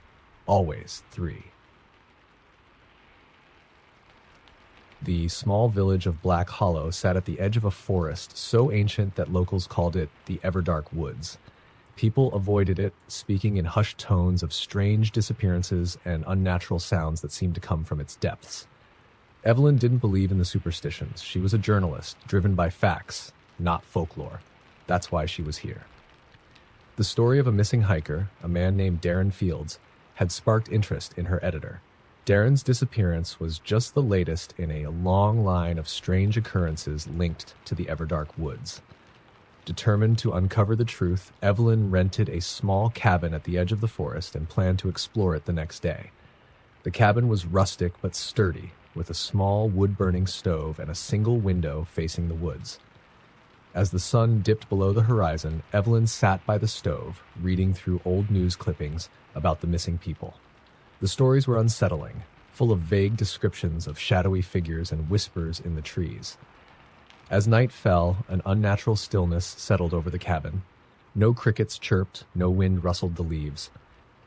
Always 3. The small village of Black Hollow sat at the edge of a forest so ancient that locals called it the Everdark Woods. People avoided it, speaking in hushed tones of strange disappearances and unnatural sounds that seemed to come from its depths. Evelyn didn't believe in the superstitions. She was a journalist, driven by facts, not folklore. That's why she was here. The story of a missing hiker, a man named Darren Fields, had sparked interest in her editor. Darren's disappearance was just the latest in a long line of strange occurrences linked to the Everdark Woods. Determined to uncover the truth, Evelyn rented a small cabin at the edge of the forest and planned to explore it the next day. The cabin was rustic but sturdy, with a small wood-burning stove and a single window facing the woods. As the sun dipped below the horizon, Evelyn sat by the stove, reading through old news clippings about the missing people. The stories were unsettling, full of vague descriptions of shadowy figures and whispers in the trees. As night fell, an unnatural stillness settled over the cabin. No crickets chirped, no wind rustled the leaves.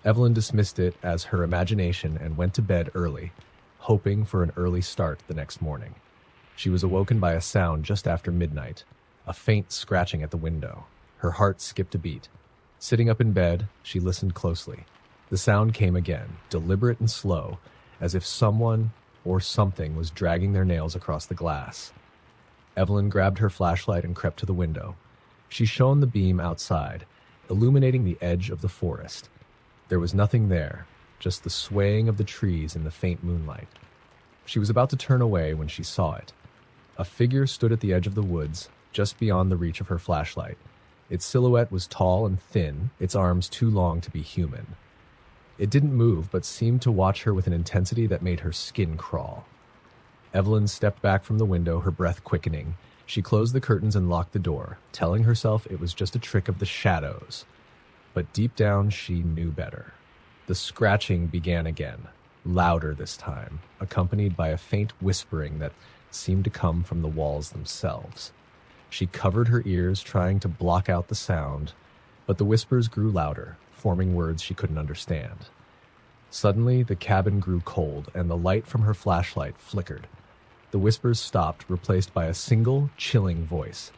Evelyn dismissed it as her imagination and went to bed early, hoping for an early start the next morning. She was awoken by a sound just after midnight, a faint scratching at the window. Her heart skipped a beat. Sitting up in bed, she listened closely. The sound came again, deliberate and slow, as if someone or something was dragging their nails across the glass. Evelyn grabbed her flashlight and crept to the window. She shone the beam outside, illuminating the edge of the forest. There was nothing there, just the swaying of the trees in the faint moonlight. She was about to turn away when she saw it. A figure stood at the edge of the woods, just beyond the reach of her flashlight. Its silhouette was tall and thin, its arms too long to be human. It didn't move, but seemed to watch her with an intensity that made her skin crawl. Evelyn stepped back from the window, her breath quickening. She closed the curtains and locked the door, telling herself it was just a trick of the shadows. But deep down, she knew better. The scratching began again, louder this time, accompanied by a faint whispering that seemed to come from the walls themselves. She covered her ears, trying to block out the sound, but the whispers grew louder, forming words she couldn't understand. Suddenly, the cabin grew cold, and the light from her flashlight flickered. The whispers stopped, replaced by a single, chilling voice.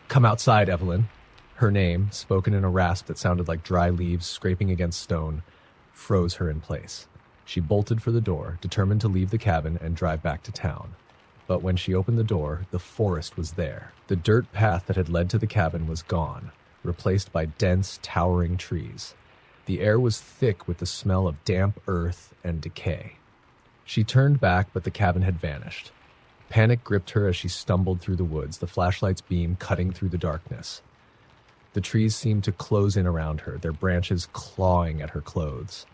"Come outside, Evelyn." Her name, spoken in a rasp that sounded like dry leaves scraping against stone, froze her in place. She bolted for the door, determined to leave the cabin and drive back to town. But when she opened the door, the forest was there. The dirt path that had led to the cabin was gone, replaced by dense, towering trees. The air was thick with the smell of damp earth and decay. She turned back, but the cabin had vanished. Panic gripped her as she stumbled through the woods, the flashlight's beam cutting through the darkness. The trees seemed to close in around her, their branches clawing at her clothes.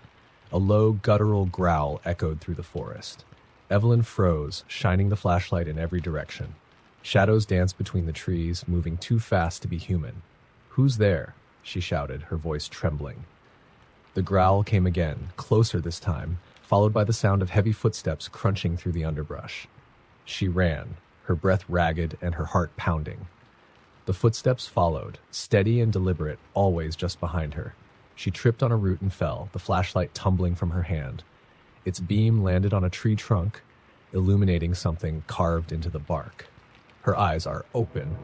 A low, guttural growl echoed through the forest. Evelyn froze, shining the flashlight in every direction. Shadows danced between the trees, moving too fast to be human. "Who's there?" she shouted, her voice trembling. The growl came again, closer this time, followed by the sound of heavy footsteps crunching through the underbrush. She ran, her breath ragged and her heart pounding. The footsteps followed, steady and deliberate, always just behind her. She tripped on a root and fell, the flashlight tumbling from her hand. Its beam landed on a tree trunk, illuminating something carved into the bark. Her eyes are open.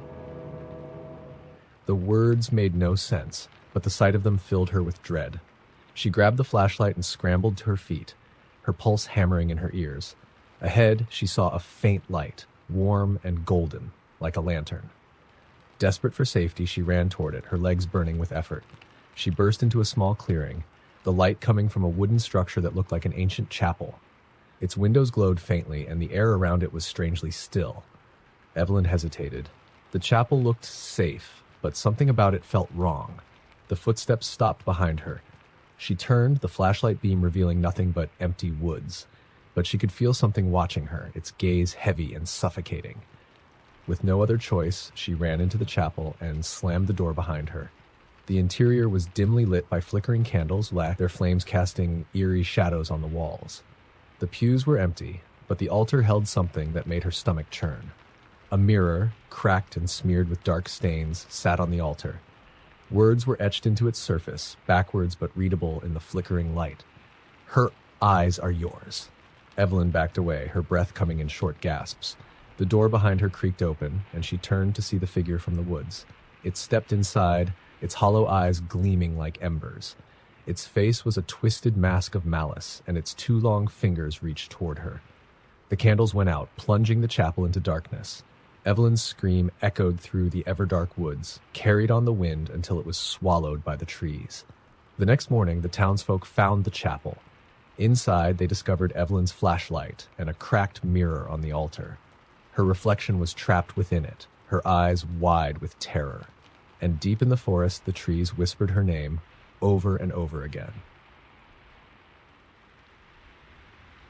The words made no sense, but the sight of them filled her with dread. She grabbed the flashlight and scrambled to her feet, her pulse hammering in her ears. Ahead, she saw a faint light, warm and golden, like a lantern. Desperate for safety, she ran toward it, her legs burning with effort. She burst into a small clearing, the light coming from a wooden structure that looked like an ancient chapel. Its windows glowed faintly, and the air around it was strangely still. Evelyn hesitated. The chapel looked safe, but something about it felt wrong. The footsteps stopped behind her. She turned, the flashlight beam revealing nothing but empty woods. But she could feel something watching her, its gaze heavy and suffocating. With no other choice, she ran into the chapel and slammed the door behind her. The interior was dimly lit by flickering candles, their flames casting eerie shadows on the walls. The pews were empty, but the altar held something that made her stomach churn. A mirror, cracked and smeared with dark stains, sat on the altar. Words were etched into its surface, backwards but readable in the flickering light. "Her eyes are yours." Evelyn backed away, her breath coming in short gasps. The door behind her creaked open, and she turned to see the figure from the woods. It stepped inside, its hollow eyes gleaming like embers. Its face was a twisted mask of malice, and its two long fingers reached toward her. The candles went out, plunging the chapel into darkness. Evelyn's scream echoed through the ever-dark woods, carried on the wind until it was swallowed by the trees. The next morning, the townsfolk found the chapel. Inside, they discovered Evelyn's flashlight and a cracked mirror on the altar. Her reflection was trapped within it, her eyes wide with terror. And deep in the forest, the trees whispered her name over and over again.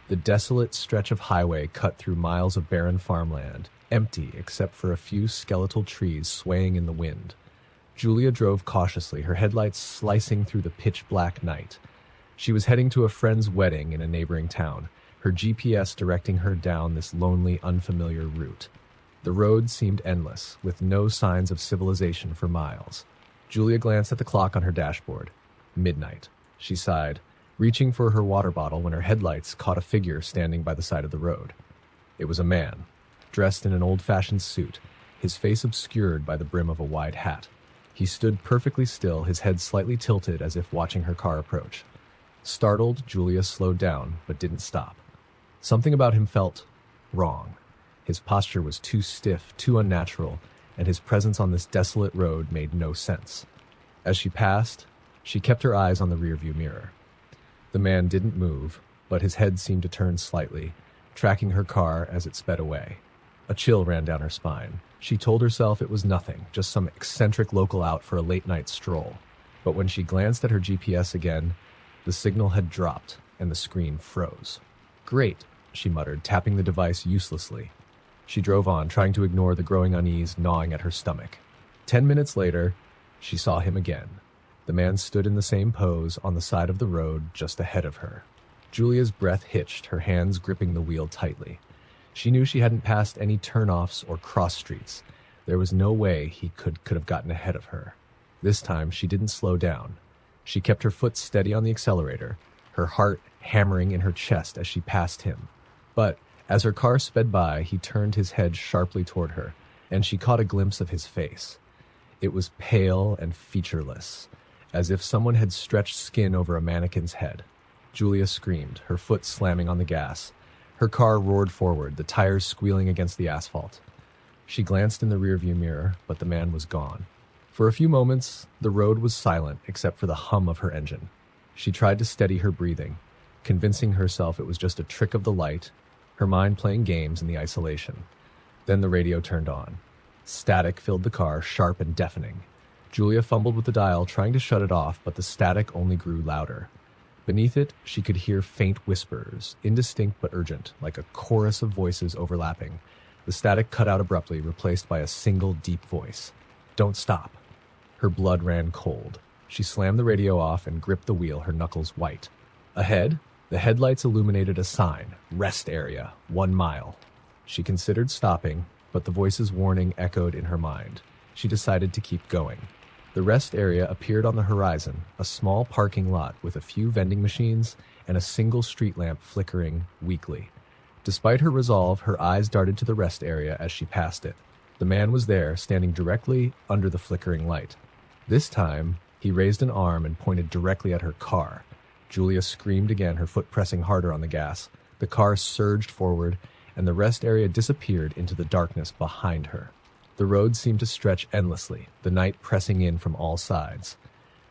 The desolate stretch of highway cut through miles of barren farmland, empty except for a few skeletal trees swaying in the wind. Julia drove cautiously, her headlights slicing through the pitch-black night. She was heading to a friend's wedding in a neighboring town, her GPS directing her down this lonely, unfamiliar route. The road seemed endless, with no signs of civilization for miles. Julia glanced at the clock on her dashboard. Midnight. She sighed, reaching for her water bottle when her headlights caught a figure standing by the side of the road. It was a man, dressed in an old-fashioned suit, his face obscured by the brim of a wide hat. He stood perfectly still, his head slightly tilted as if watching her car approach. Startled, Julia slowed down, but didn't stop. Something about him felt wrong. His posture was too stiff, too unnatural, and his presence on this desolate road made no sense. As she passed, she kept her eyes on the rearview mirror. The man didn't move, but his head seemed to turn slightly, tracking her car as it sped away. A chill ran down her spine. She told herself it was nothing, just some eccentric local out for a late-night stroll. But when she glanced at her GPS again, the signal had dropped, and the screen froze. "Great," she muttered, tapping the device uselessly. She drove on, trying to ignore the growing unease gnawing at her stomach. 10 minutes later, she saw him again. The man stood in the same pose on the side of the road just ahead of her. Julia's breath hitched, her hands gripping the wheel tightly. She knew she hadn't passed any turnoffs or cross streets. There was no way he could have gotten ahead of her. This time, she didn't slow down. She kept her foot steady on the accelerator, her heart hammering in her chest as she passed him. But as her car sped by, he turned his head sharply toward her, and she caught a glimpse of his face. It was pale and featureless, as if someone had stretched skin over a mannequin's head. Julia screamed, her foot slamming on the gas. Her car roared forward, the tires squealing against the asphalt. She glanced in the rearview mirror, but the man was gone. For a few moments, the road was silent except for the hum of her engine. She tried to steady her breathing, convincing herself it was just a trick of the light, her mind playing games in the isolation. Then the radio turned on. Static filled the car, sharp and deafening. Julia fumbled with the dial, trying to shut it off, but the static only grew louder. Beneath it, she could hear faint whispers, indistinct but urgent, like a chorus of voices overlapping. The static cut out abruptly, replaced by a single deep voice. "Don't stop." Her blood ran cold. She slammed the radio off and gripped the wheel, her knuckles white. Ahead, the headlights illuminated a sign, "Rest Area, 1 mile." She considered stopping, but the voice's warning echoed in her mind. She decided to keep going. The rest area appeared on the horizon, a small parking lot with a few vending machines and a single street lamp flickering weakly. Despite her resolve, her eyes darted to the rest area as she passed it. The man was there, standing directly under the flickering light. This time, he raised an arm and pointed directly at her car. Julia screamed again, her foot pressing harder on the gas. The car surged forward, and the rest area disappeared into the darkness behind her. The road seemed to stretch endlessly, the night pressing in from all sides.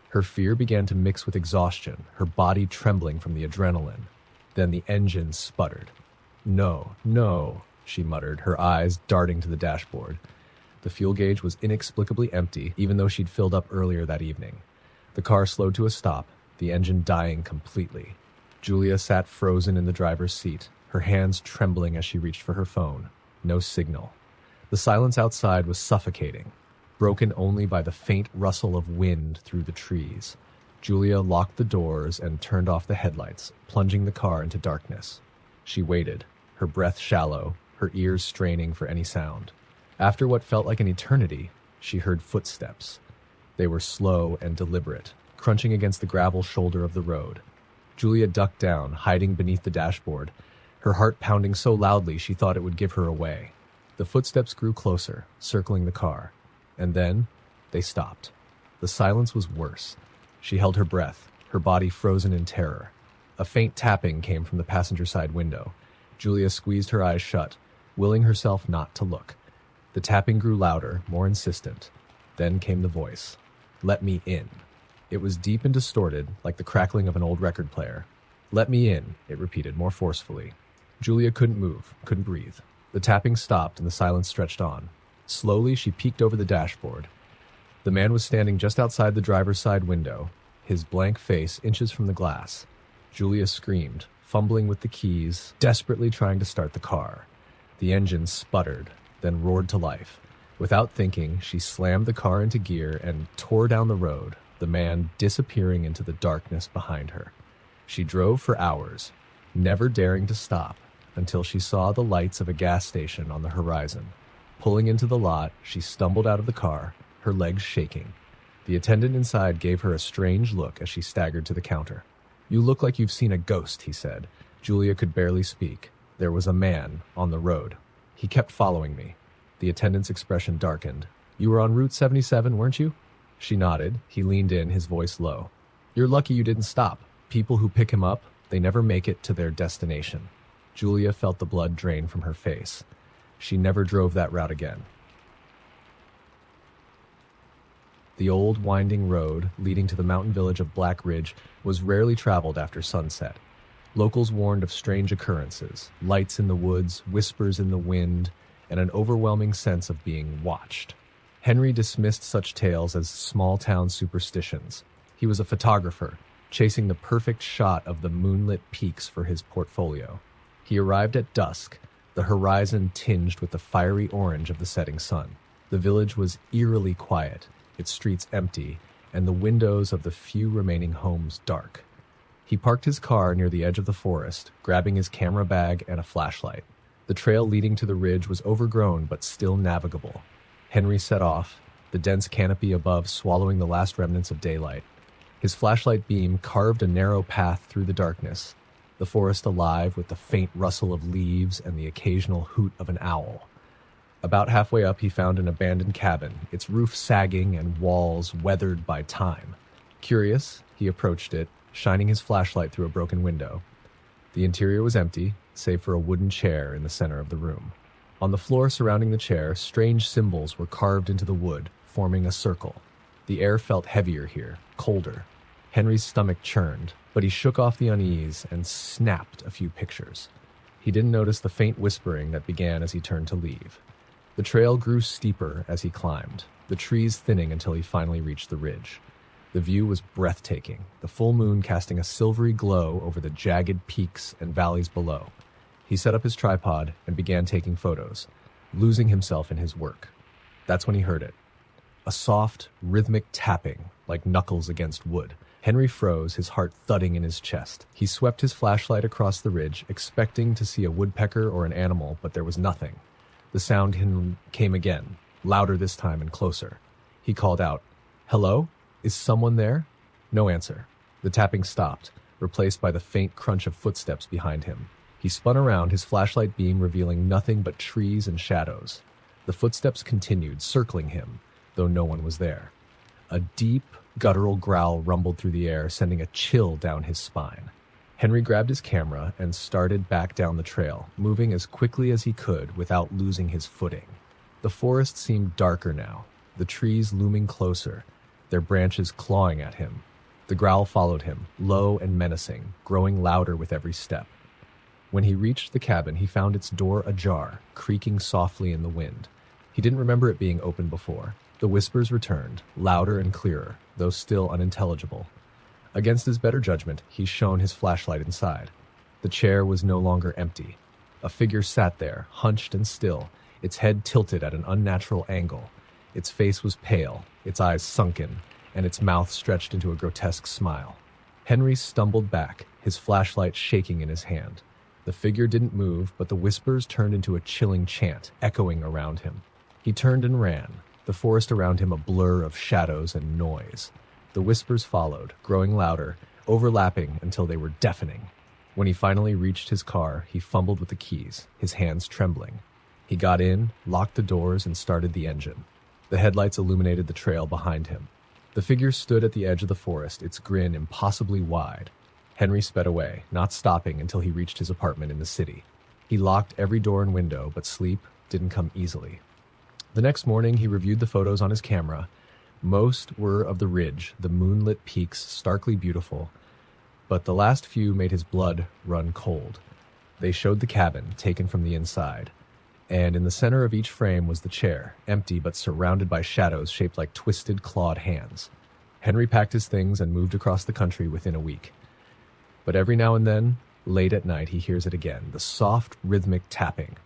Her fear began to mix with exhaustion, her body trembling from the adrenaline. Then the engine sputtered. "No, no," she muttered, her eyes darting to the dashboard. The fuel gauge was inexplicably empty, even though she'd filled up earlier that evening. The car slowed to a stop, the engine dying completely. Julia sat frozen in the driver's seat, her hands trembling as she reached for her phone. No signal. The silence outside was suffocating, broken only by the faint rustle of wind through the trees. Julia locked the doors and turned off the headlights, plunging the car into darkness. She waited, her breath shallow, her ears straining for any sound. After what felt like an eternity, she heard footsteps. They were slow and deliberate, crunching against the gravel shoulder of the road. Julia ducked down, hiding beneath the dashboard, her heart pounding so loudly she thought it would give her away. The footsteps grew closer, circling the car. And then, they stopped. The silence was worse. She held her breath, her body frozen in terror. A faint tapping came from the passenger side window. Julia squeezed her eyes shut, willing herself not to look. The tapping grew louder, more insistent. Then came the voice. "Let me in." It was deep and distorted, like the crackling of an old record player. "Let me in," it repeated more forcefully. Julia couldn't move, couldn't breathe. The tapping stopped and the silence stretched on. Slowly, she peeked over the dashboard. The man was standing just outside the driver's side window, his blank face inches from the glass. Julia screamed, fumbling with the keys, desperately trying to start the car. The engine sputtered, then roared to life. Without thinking, she slammed the car into gear and tore down the road, the man disappearing into the darkness behind her. She drove for hours, never daring to stop, until she saw the lights of a gas station on the horizon. Pulling into the lot, she stumbled out of the car, her legs shaking. The attendant inside gave her a strange look as she staggered to the counter. "You look like you've seen a ghost," he said. Julia could barely speak. There was a man on the road. "He kept following me." The attendant's expression darkened. "You were on Route 77, weren't you?" She nodded. He leaned in, his voice low. "You're lucky you didn't stop." People who pick him up, they never make it to their destination. Julia felt the blood drain from her face. She never drove that route again. The old, winding road leading to the mountain village of Black Ridge was rarely traveled after sunset. Locals warned of strange occurrences, lights in the woods, whispers in the wind, and an overwhelming sense of being watched. Henry dismissed such tales as small-town superstitions. He was a photographer, chasing the perfect shot of the moonlit peaks for his portfolio. He arrived at dusk, the horizon tinged with the fiery orange of the setting sun. The village was eerily quiet, its streets empty, and the windows of the few remaining homes dark. He parked his car near the edge of the forest, grabbing his camera bag and a flashlight. The trail leading to the ridge was overgrown but still navigable. Henry set off, the dense canopy above swallowing the last remnants of daylight. His flashlight beam carved a narrow path through the darkness, the forest alive with the faint rustle of leaves and the occasional hoot of an owl. About halfway up, he found an abandoned cabin, its roof sagging and walls weathered by time. Curious, he approached it, shining his flashlight through a broken window. The interior was empty, save for a wooden chair in the center of the room. On the floor surrounding the chair, strange symbols were carved into the wood, forming a circle. The air felt heavier here, colder. Henry's stomach churned, but he shook off the unease and snapped a few pictures. He didn't notice the faint whispering that began as he turned to leave. The trail grew steeper as he climbed, the trees thinning until he finally reached the ridge. The view was breathtaking, the full moon casting a silvery glow over the jagged peaks and valleys below. He set up his tripod and began taking photos, losing himself in his work. That's when he heard it. A soft, rhythmic tapping, like knuckles against wood. Henry froze, his heart thudding in his chest. He swept his flashlight across the ridge, expecting to see a woodpecker or an animal, but there was nothing. The sound came again, louder this time and closer. He called out, "Hello? Is someone there?" No answer. The tapping stopped, replaced by the faint crunch of footsteps behind him. He spun around, his flashlight beam revealing nothing but trees and shadows. The footsteps continued, circling him, though no one was there. A deep, guttural growl rumbled through the air, sending a chill down his spine. Henry grabbed his camera and started back down the trail, moving as quickly as he could without losing his footing. The forest seemed darker now, the trees looming closer, their branches clawing at him. The growl followed him, low and menacing, growing louder with every step. When he reached the cabin, he found its door ajar, creaking softly in the wind. He didn't remember it being open before. The whispers returned, louder and clearer, though still unintelligible. Against his better judgment, he shone his flashlight inside. The chair was no longer empty. A figure sat there, hunched and still, its head tilted at an unnatural angle. Its face was pale, its eyes sunken, and its mouth stretched into a grotesque smile. Henry stumbled back, his flashlight shaking in his hand. The figure didn't move, but the whispers turned into a chilling chant, echoing around him. He turned and ran, the forest around him a blur of shadows and noise. The whispers followed, growing louder, overlapping until they were deafening. When he finally reached his car, he fumbled with the keys, his hands trembling. He got in, locked the doors, and started the engine. The headlights illuminated the trail behind him. The figure stood at the edge of the forest, its grin impossibly wide. Henry sped away, not stopping until he reached his apartment in the city. He locked every door and window, but sleep didn't come easily. The next morning, he reviewed the photos on his camera. Most were of the ridge, the moonlit peaks starkly beautiful, but the last few made his blood run cold. They showed the cabin, taken from the inside, and in the center of each frame was the chair, empty but surrounded by shadows shaped like twisted, clawed hands. Henry packed his things and moved across the country within a week. But every now and then, late at night, he hears it again, the soft, rhythmic tapping,